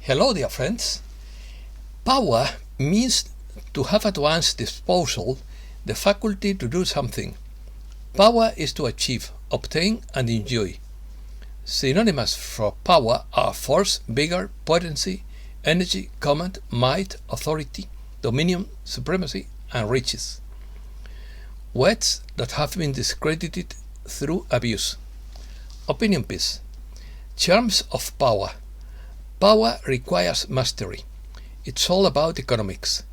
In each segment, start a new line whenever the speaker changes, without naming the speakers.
Hello, dear friends. Power means to have at one's disposal the faculty to do something. Power is to achieve, obtain, and enjoy. Synonymous for power are force, vigor, potency, energy, command, might, authority, dominion, supremacy, and riches. Words that have been discredited through abuse. Opinion piece. Charms of power. Power requires mastery. It's all about economics,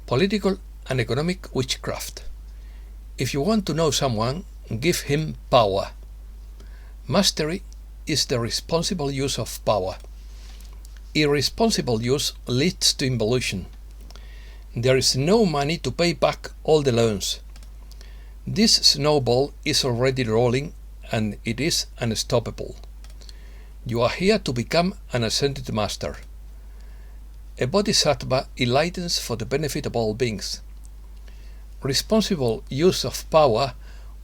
political and economic witchcraft. If you want to know someone, give him power. Mastery is the responsible use of power. Irresponsible use leads to involution. There is no money to pay back all the loans. This snowball is already rolling and it is unstoppable. You are here to become an ascended master. A Bodhisattva enlightens for the benefit of all beings. Responsible use of power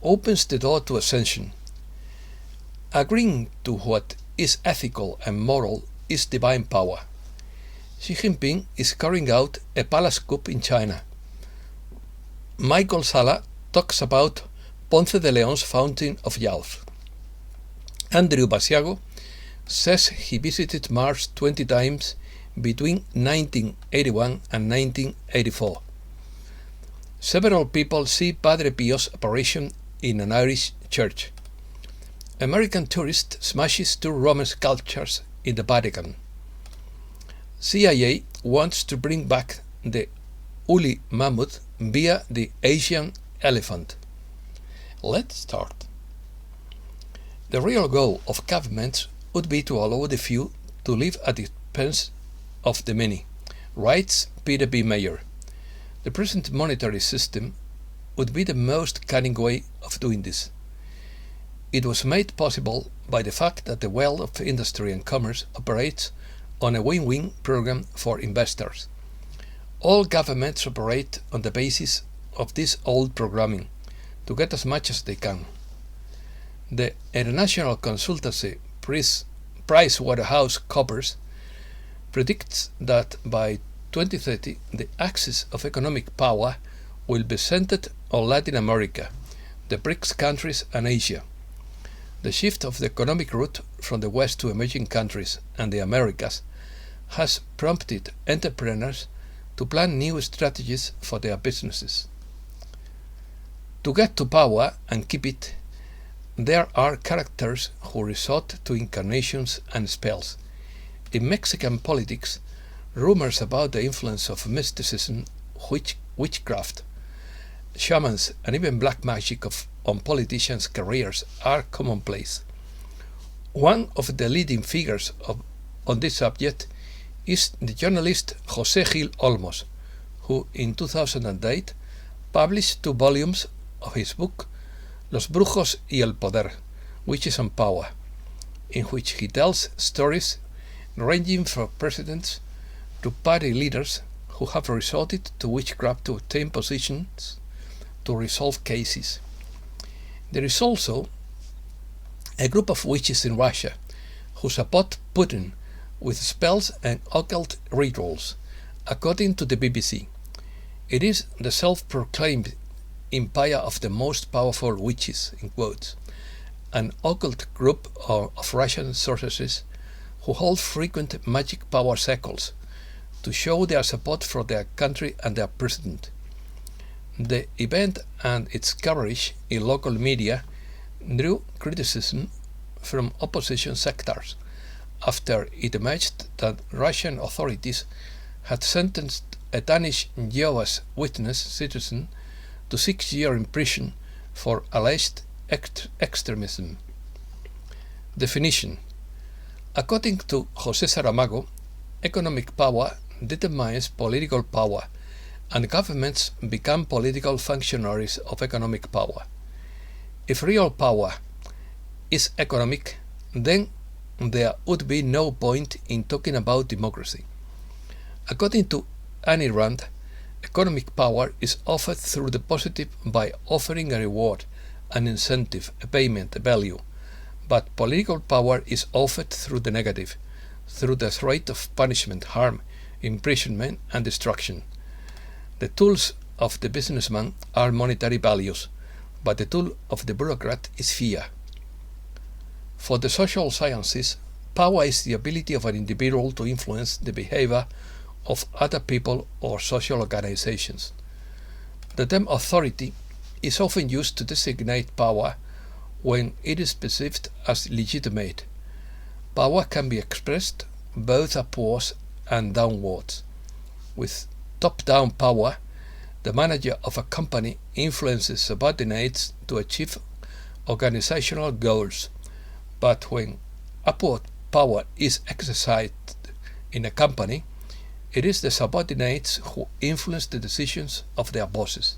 opens the door to ascension. Agreeing to what is ethical and moral is divine power. Xi Jinping is carrying out a palace coup in China. Salla talks about Ponce de Leon's fountain of youth. Andrew Basiago says he visited Mars 20 times between 1981 and 1984. Several people see Padre Pio's apparition in an Irish church. American tourist smashes 2 Roman sculptures in the Vatican. CIA wants to bring back the woolly mammoth via the Asian elephant. Let's start. The real goal of governments would be to allow the few to live at the expense of the many, writes Padre Pio. The present monetary system would be the most cunning way of doing this. It was made possible by the fact that the world of industry and commerce operates on a win-win program for investors. All governments operate on the basis of this old programming to get as much as they can. The international consultancy PricewaterhouseCoopers predicts that by 2030 the axis of economic power will be centered on Latin America, the BRICS countries, and Asia. The shift of the economic route from the West to emerging countries and the Americas has prompted entrepreneurs to plan new strategies for their businesses. To get to power and keep it, there are characters who resort to incarnations and spells. In Mexican politics, rumors about the influence of mysticism, witchcraft, shamans, and even black magic on politicians' careers are commonplace. One of the leading figures on this subject is the journalist José Gil Olmos, who in 2008 published 2 volumes of his book Los Brujos y el Poder, Witches and Power, in which he tells stories ranging from presidents to party leaders who have resorted to witchcraft to obtain positions to resolve cases. There is also a group of witches in Russia who support Putin with spells and occult rituals, according to the BBC. It is the self-proclaimed empire of the most powerful witches, in quotes, an occult group of Russian sorceresses who hold frequent magic power circles to show their support for their country and their president. The event and its coverage in local media drew criticism from opposition sectors after it emerged that Russian authorities had sentenced a Danish Jehovah's Witness citizen to 6 years in prison for alleged extremism. Definition. According to José Saramago, economic power determines political power, and governments become political functionaries of economic power. If real power is economic, then there would be no point in talking about democracy. According to Ayn Rand, economic power is offered through the positive by offering a reward, an incentive, a payment, a value, but political power is offered through the negative, through the threat of punishment, harm, imprisonment, and destruction. The tools of the businessman are monetary values, but the tool of the bureaucrat is fear. For the social sciences, power is the ability of an individual to influence the behavior of other people or social organizations. The term authority is often used to designate power when it is perceived as legitimate. Power can be expressed both upwards and downwards. With top-down power, the manager of a company influences subordinates to achieve organizational goals, but when upward power is exercised in a company, it is the subordinates who influence the decisions of their bosses.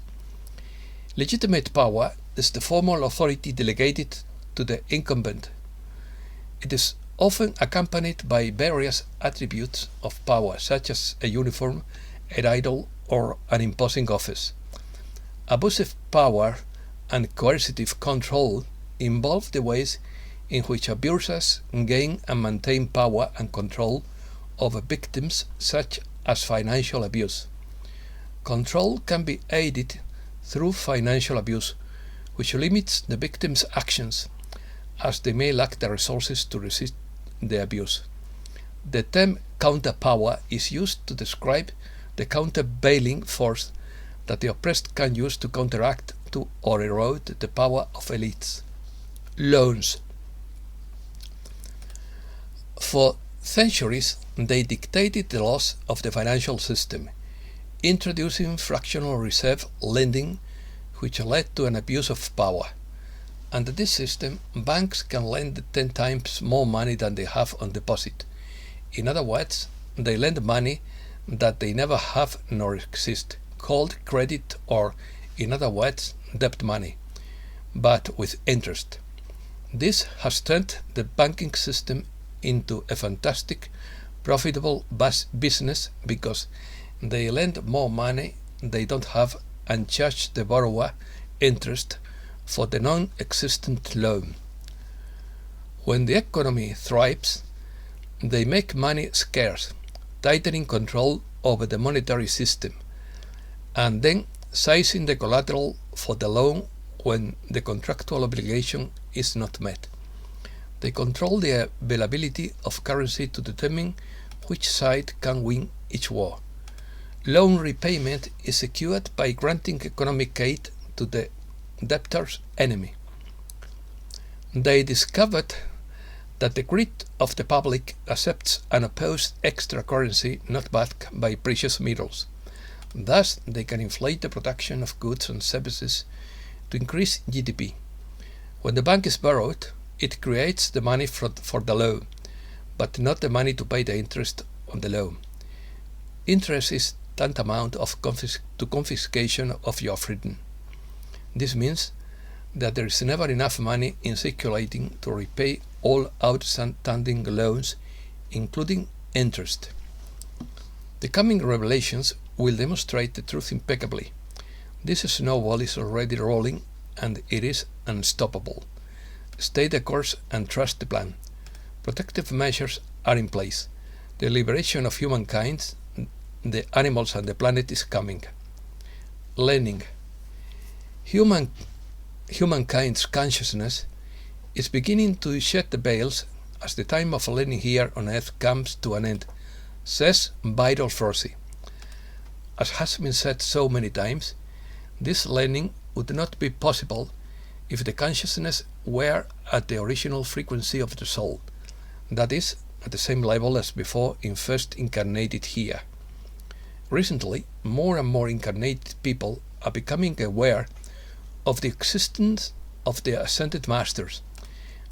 Legitimate power is the formal authority delegated to the incumbent. It is often accompanied by various attributes of power, such as a uniform, a title, or an imposing office. Abusive power and coercive control involve the ways in which abusers gain and maintain power and control over victims, such as financial abuse. Control can be aided through financial abuse, which limits the victim's actions, as they may lack the resources to resist the abuse. The term counterpower is used to describe the countervailing force that the oppressed can use to counteract to or erode the power of elites. Loans. For centuries, they dictated the laws of the financial system, introducing fractional reserve lending, which led to an abuse of power. Under this system, banks can lend 10 times more money than they have on deposit. In other words, they lend money that they never have nor exist, called credit or, in other words, debt money, but with interest. This has turned the banking system into a fantastic, profitable business because they lend more money they don't have and charge the borrower interest for the non-existent loan. When the economy thrives, they make money scarce, tightening control over the monetary system, and then seizing the collateral for the loan when the contractual obligation is not met. They control the availability of currency to determine which side can win each war. Loan repayment is secured by granting economic aid to the debtor's enemy. They discovered that the greed of the public accepts and opposes extra currency not backed by precious metals. Thus, they can inflate the production of goods and services to increase GDP. When the bank is borrowed, it creates the money for the loan, but not the money to pay the interest on the loan. Interest is tantamount to confiscation of your freedom. This means that there is never enough money in circulating to repay all outstanding loans, including interest. The coming revelations will demonstrate the truth impeccably. This snowball is already rolling, and it is unstoppable. Stay the course and trust the plan. Protective measures are in place. The liberation of humankind, the animals and the planet is coming. Learning. Humankind's consciousness is beginning to shed the veils as the time of learning here on earth comes to an end, says Vital Frozy. As has been said so many times, this learning would not be possible if the consciousness were at the original frequency of the soul, that is, at the same level as before it first incarnated here. Recently, more and more incarnated people are becoming aware of the existence of the Ascended Masters.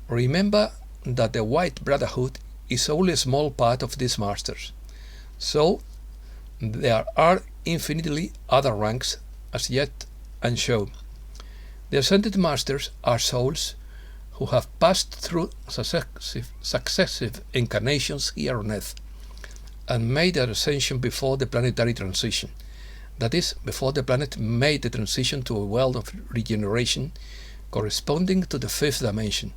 Remember that the White Brotherhood is only a small part of these masters, so there are infinitely other ranks as yet unshown. The Ascended Masters are souls who have passed through successive incarnations here on Earth and made their ascension before the planetary transition, that is, before the planet made the transition to a world of regeneration corresponding to the fifth dimension.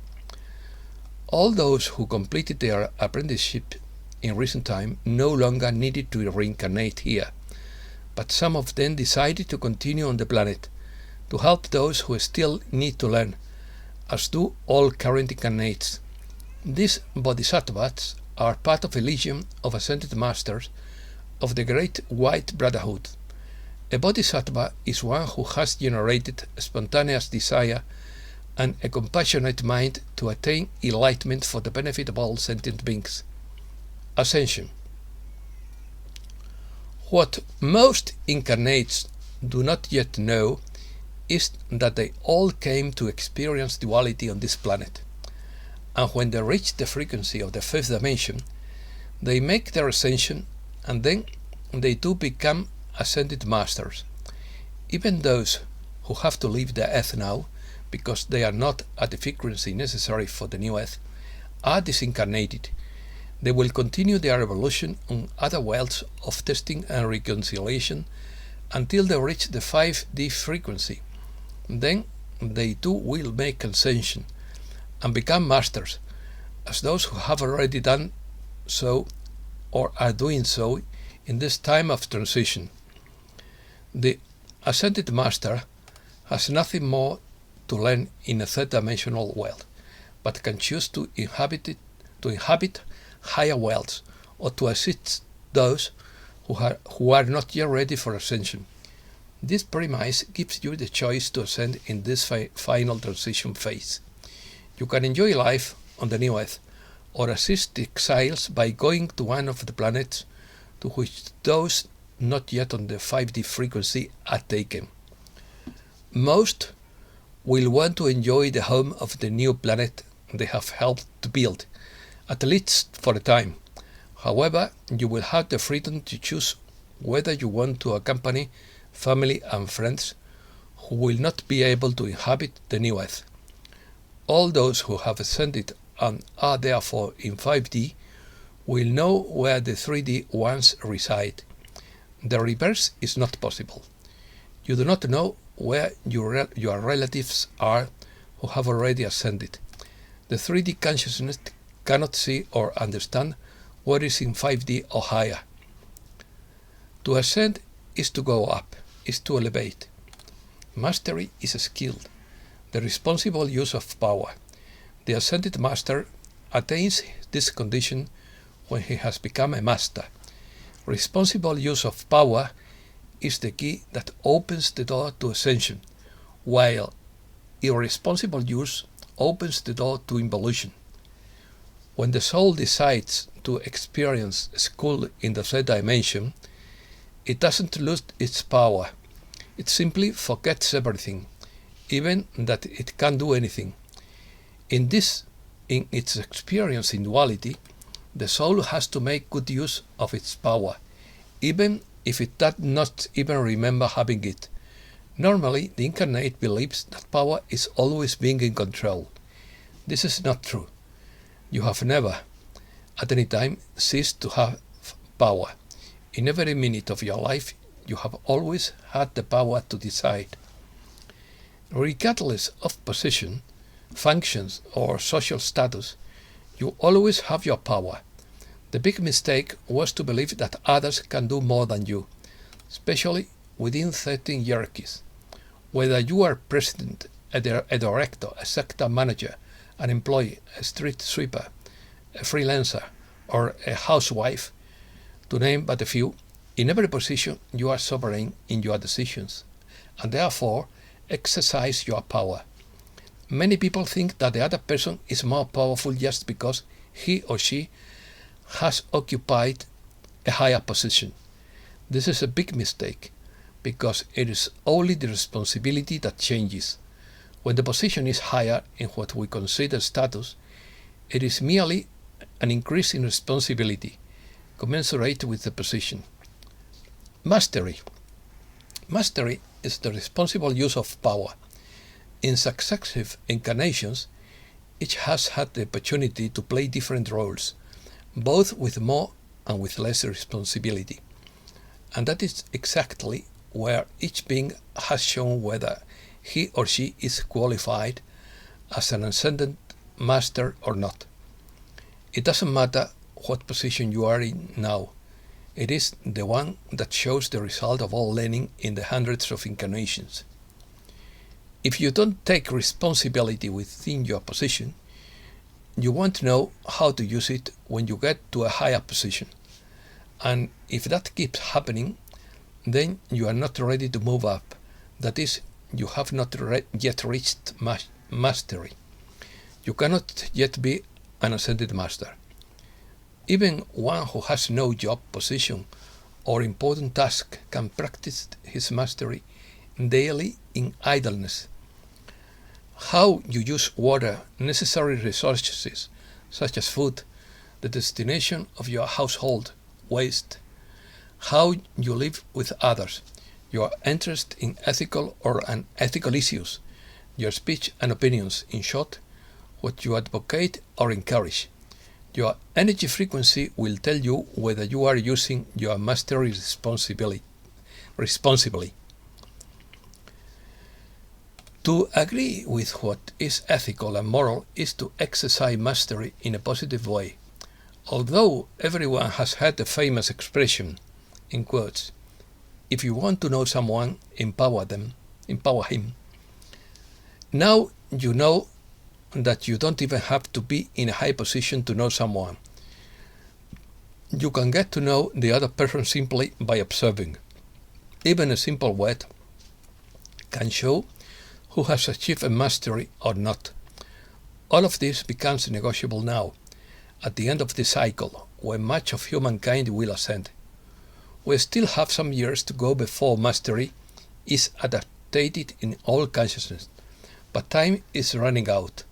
All those who completed their apprenticeship in recent time no longer needed to reincarnate here, but some of them decided to continue on the planet to help those who still need to learn, as do all current incarnates. These Bodhisattvas are part of a legion of ascended masters of the Great White Brotherhood. A Bodhisattva is one who has generated a spontaneous desire and a compassionate mind to attain enlightenment for the benefit of all sentient beings. Ascension. What most incarnates do not yet know is that they all came to experience duality on this planet, and when they reach the frequency of the fifth dimension, they make their ascension, and then they do become ascended masters. Even those who have to leave the earth now, because they are not at the frequency necessary for the new earth, are disincarnated. They will continue their evolution on other worlds of testing and reconciliation until they reach the 5D frequency. Then they too will make ascension and become masters, as those who have already done so or are doing so in this time of transition. The ascended master has nothing more to learn in a third-dimensional world, but can choose to inhabit higher worlds, or to assist those who are not yet ready for ascension. This premise gives you the choice to ascend in this final transition phase. You can enjoy life on the new earth, or assist the exiles by going to one of the planets to which those not yet on the 5D frequency are taken. Most will want to enjoy the home of the new planet they have helped to build, at least for a time. However, you will have the freedom to choose whether you want to accompany family and friends who will not be able to inhabit the new earth. All those who have ascended and are therefore in 5D will know where the 3D ones reside. The reverse is not possible. You do not know where your relatives are who have already ascended. The 3D consciousness cannot see or understand what is in 5D or higher. To ascend is to go up, is to elevate. Mastery is a skill, the responsible use of power. The ascended master attains this condition when he has become a master. Responsible use of power is the key that opens the door to ascension, while irresponsible use opens the door to involution. When the soul decides to experience school in the third dimension, it doesn't lose its power. It simply forgets everything, even that it can do anything. In its experience in duality, the soul has to make good use of its power, even if it does not even remember having it. Normally, the incarnate believes that power is always being in control. This is not true. You have never, at any time, ceased to have power. In every minute of your life, you have always had the power to decide. Regardless of position, functions, or social status, you always have your power. The big mistake was to believe that others can do more than you, especially within certain hierarchies. Whether you are president, a director, a sector manager, an employee, a street sweeper, a freelancer, or a housewife, to name but a few, in every position you are sovereign in your decisions, and therefore exercise your power. Many people think that the other person is more powerful just because he or she has occupied a higher position. This is a big mistake, because it is only the responsibility that changes. When the position is higher in what we consider status, it is merely an increase in responsibility, commensurate with the position. Mastery. Mastery is the responsible use of power. In successive incarnations, each has had the opportunity to play different roles, both with more and with less responsibility. And that is exactly where each being has shown whether he or she is qualified as an ascended master or not. It doesn't matter what position you are in now. It is the one that shows the result of all learning in the hundreds of incarnations. If you don't take responsibility within your position, you won't know how to use it when you get to a higher position. And if that keeps happening, then you are not ready to move up. That is, you have not yet reached mastery. You cannot yet be an ascended master. Even one who has no job, position, or important task can practice his mastery daily in idleness. How you use water, necessary resources such as food, the destination of your household, waste, how you live with others, your interest in ethical or unethical issues, your speech and opinions, in short, what you advocate or encourage. Your energy frequency will tell you whether you are using your mastery responsibly. To agree with what is ethical and moral is to exercise mastery in a positive way. Although everyone has heard the famous expression, in quotes, if you want to know someone, empower him. Now you know that you don't even have to be in a high position to know someone. You can get to know the other person simply by observing. Even a simple word can show who has achieved a mastery or not. All of this becomes negotiable now, at the end of the cycle, when much of humankind will ascend. We still have some years to go before mastery is adapted in all consciousness, but time is running out.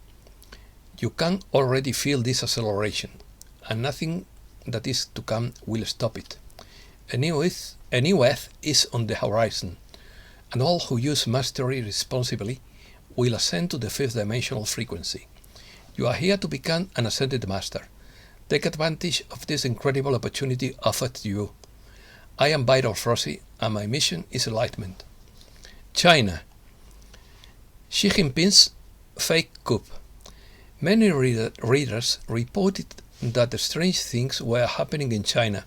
You can already feel this acceleration, and nothing that is to come will stop it. A new earth is on the horizon, and all who use mastery responsibly will ascend to the fifth dimensional frequency. You are here to become an ascended master. Take advantage of this incredible opportunity offered to you. I am Vital Frosty, and my mission is enlightenment. China. Xi Jinping's fake coup. Many readers reported that strange things were happening in China.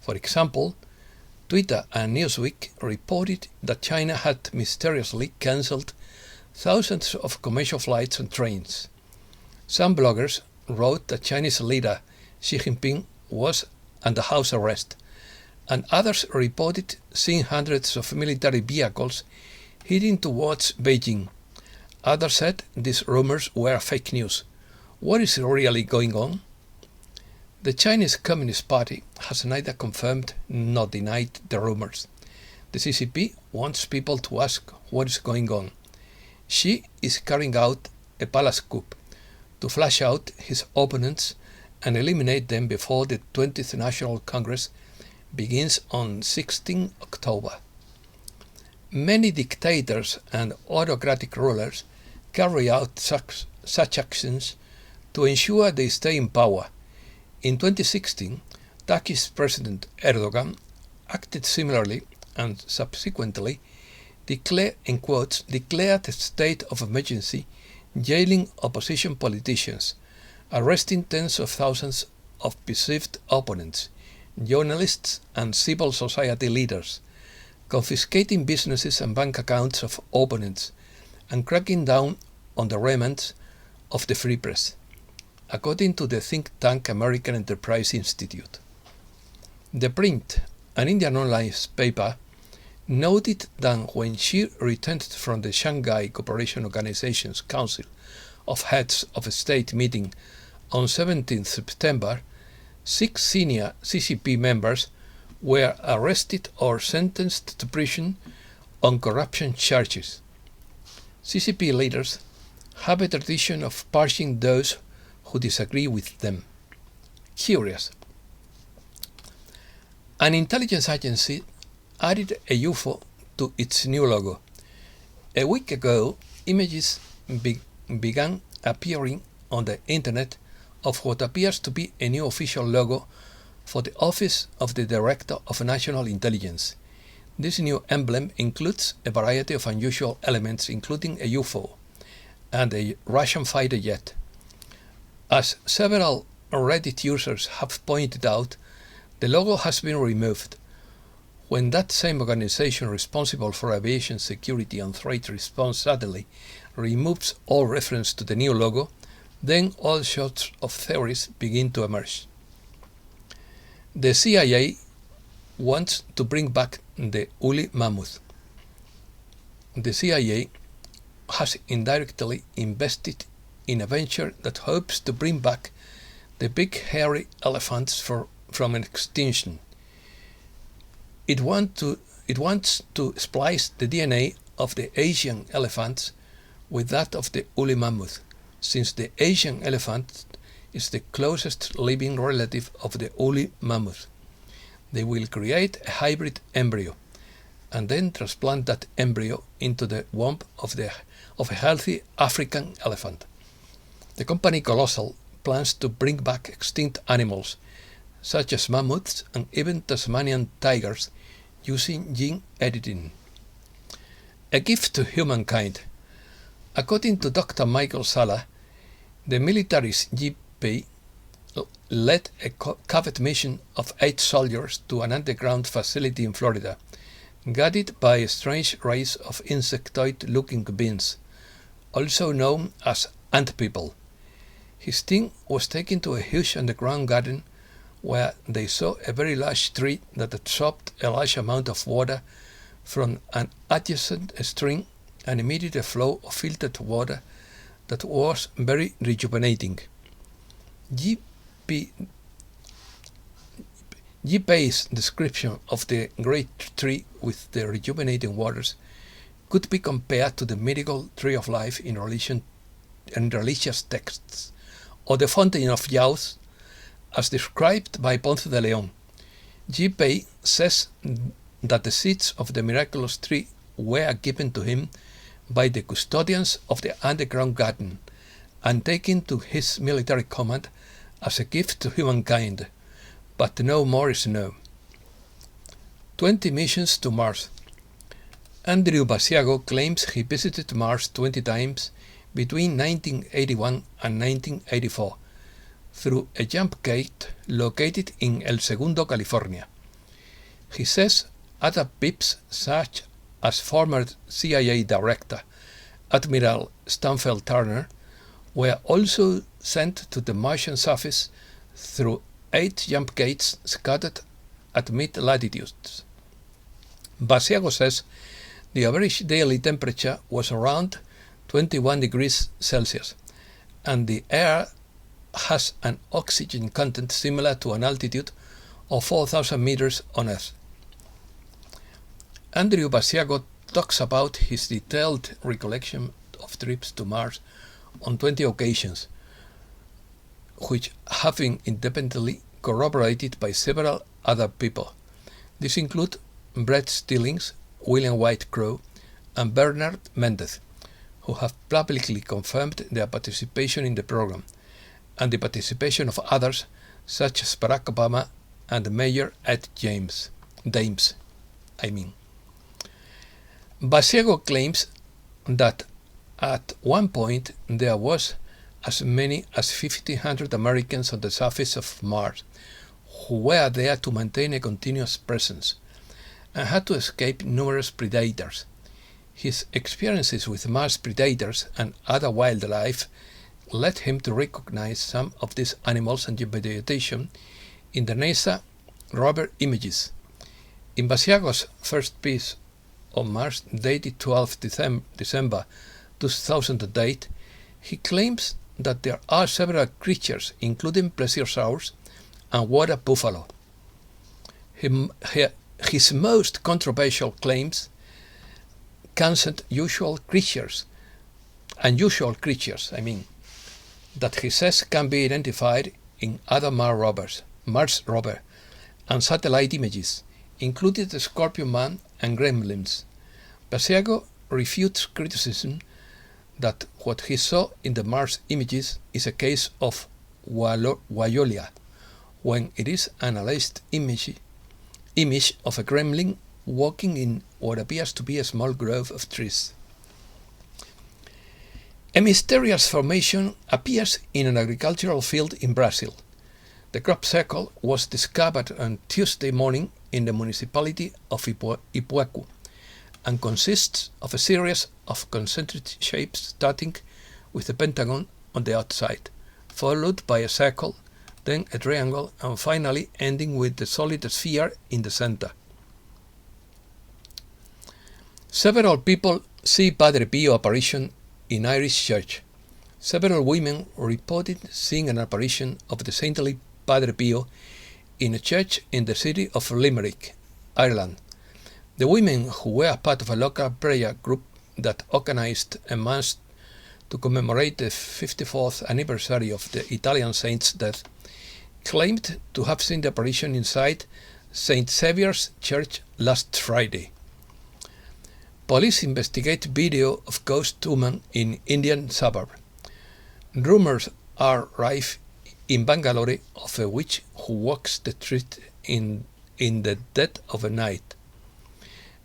For example, Twitter and Newsweek reported that China had mysteriously cancelled thousands of commercial flights and trains. Some bloggers wrote that Chinese leader Xi Jinping was under house arrest, and others reported seeing hundreds of military vehicles heading towards Beijing. Others said these rumors were fake news. What is really going on? The Chinese Communist Party has neither confirmed nor denied the rumors. The CCP wants people to ask what is going on. Xi is carrying out a palace coup to flush out his opponents and eliminate them before the 20th National Congress begins on 16 October. Many dictators and autocratic rulers carry out such actions to ensure they stay in power. In 2016, Turkish President Erdogan acted similarly and subsequently declared a state of emergency, jailing opposition politicians, arresting tens of thousands of perceived opponents, journalists and civil society leaders, confiscating businesses and bank accounts of opponents, and cracking down on the remnants of the free press, according to the think tank American Enterprise Institute. The Print, an Indian online paper, noted that when she returned from the Shanghai Cooperation Organization's Council of Heads of State meeting on 17 September, 6 senior CCP members were arrested or sentenced to prison on corruption charges. CCP leaders have a tradition of punishing those who disagree with them. Curious. An intelligence agency added a UFO to its new logo. A week ago, images began appearing on the internet of what appears to be a new official logo for the Office of the Director of National Intelligence. This new emblem includes a variety of unusual elements, including a UFO and a Russian fighter jet. As several Reddit users have pointed out, the logo has been removed. When that same organization responsible for aviation security and threat response suddenly removes all reference to the new logo, then all sorts of theories begin to emerge. The CIA wants to bring back the woolly mammoth. The CIA has indirectly invested in a venture that hopes to bring back the big hairy elephants from an extinction. It wants to splice the DNA of the Asian elephants with that of the woolly mammoth, since the Asian elephant is the closest living relative of the woolly mammoth. They will create a hybrid embryo and then transplant that embryo into the womb of a healthy African elephant. The company Colossal plans to bring back extinct animals such as mammoths and even Tasmanian tigers using gene editing. A gift to humankind. According to Dr. Michael Salla, the military's Jinping led a covert mission of 8 soldiers to an underground facility in Florida, guided by a strange race of insectoid-looking beings, also known as ant people. His team was taken to a huge underground garden where they saw a very large tree that absorbed a large amount of water from an adjacent stream and emitted a flow of filtered water that was very rejuvenating. Jinping's description of the great tree with the rejuvenating waters could be compared to the mythical tree of life in religious texts, or the fountain of youth, as described by Ponce de Leon. Jinping says that the seeds of the miraculous tree were given to him by the custodians of the underground garden and taken to his military command as a gift to humankind, but no more is known. 20 missions to Mars. Andrew Basiago claims he visited Mars 20 times between 1981 and 1984 through a jump gate located in El Segundo, California. He says other pips, such as former CIA Director Admiral Stanfield Turner, were also sent to the Martian surface through 8 jump gates scattered at mid-latitudes. Basiago says the average daily temperature was around 21 degrees Celsius, and the air has an oxygen content similar to an altitude of 4,000 meters on Earth. Andrew Basiago talks about his detailed recollection of trips to Mars on 20 occasions, which have been independently corroborated by several other people. These include Brett Stillings, William White Crowe, and Bernard Mendez, who have publicly confirmed their participation in the program, and the participation of others such as Barack Obama and Mayor Ed Dames. Basiago claims that at one point there was as many as 1,500 Americans on the surface of Mars who were there to maintain a continuous presence and had to escape numerous predators. His experiences with Mars predators and other wildlife led him to recognize some of these animals and vegetation in the NASA rover images. In Basiago's first piece on Mars, dated 12 December 2008, he claims that there are several creatures, including plesiosaurs and water buffalo. His most controversial claims concerned unusual creatures, that he says can be identified in other Mars rover and satellite images, including the Scorpion Man and Gremlins. Basiago refutes criticism that what he saw in the Mars images is a case of Waiolia, when it is an alleged image of a gremlin walking in what appears to be a small grove of trees. A mysterious formation appears in an agricultural field in Brazil, The crop circle was discovered on Tuesday morning in the municipality of Ipuaku and consists of a series of concentric shapes starting with a pentagon on the outside, followed by a circle, then a triangle, and finally ending with the solid sphere in the center. Several people see Padre Pio apparition in Irish church. Several women reported seeing an apparition of the saintly Padre Pio in a church in the city of Limerick, Ireland. The women, who were part of a local prayer group that organized a mass to commemorate the 54th anniversary of the Italian saint's death, claimed to have seen the apparition inside St. Saviour's Church last Friday. Police investigate video of ghost woman in Indian suburb. Rumors are rife in Bangalore of a witch who walks the street in the dead of the night,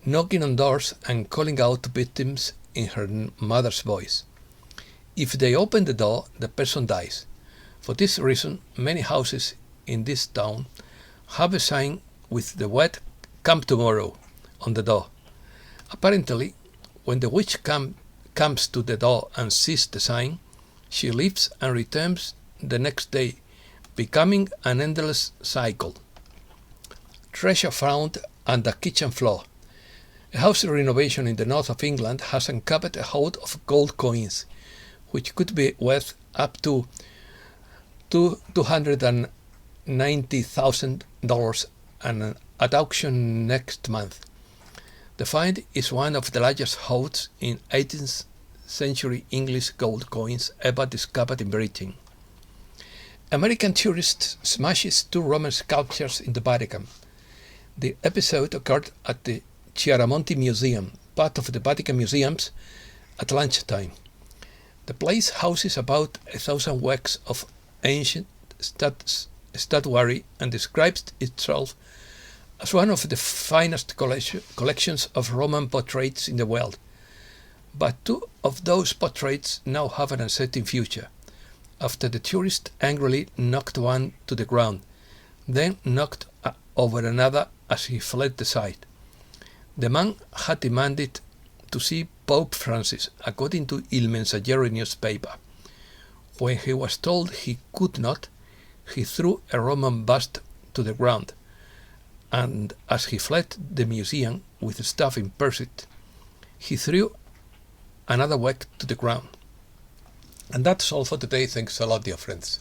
knocking on doors and calling out victims in her mother's voice. If they open the door, the person dies. For this reason, many houses in this town have a sign with the word "Come tomorrow" on the door. Apparently, when the witch comes to the door and sees the sign, she leaves and returns the next day, becoming an endless cycle. Treasure found under kitchen floor. A house renovation in the north of England has uncovered a hoard of gold coins, which could be worth up to $290,000 and at auction next month. The find is one of the largest hoards in 18th century English gold coins ever discovered in Britain. American tourist smashes 2 Roman sculptures in the Vatican. The episode occurred at the Chiaramonti Museum, part of the Vatican museums, at lunchtime. The place houses about 1,000 works of ancient statuary and describes itself as one of the finest collections of Roman portraits in the world. But 2 of those portraits now have an uncertain future, after the tourist angrily knocked one to the ground, then knocked over another as he fled the site. The man had demanded to see Pope Francis, according to Il Messaggero newspaper. When he was told he could not, he threw a Roman bust to the ground, and as he fled the museum with staff in pursuit, he threw another work to the ground. And that's all for today. Thanks a lot, dear friends.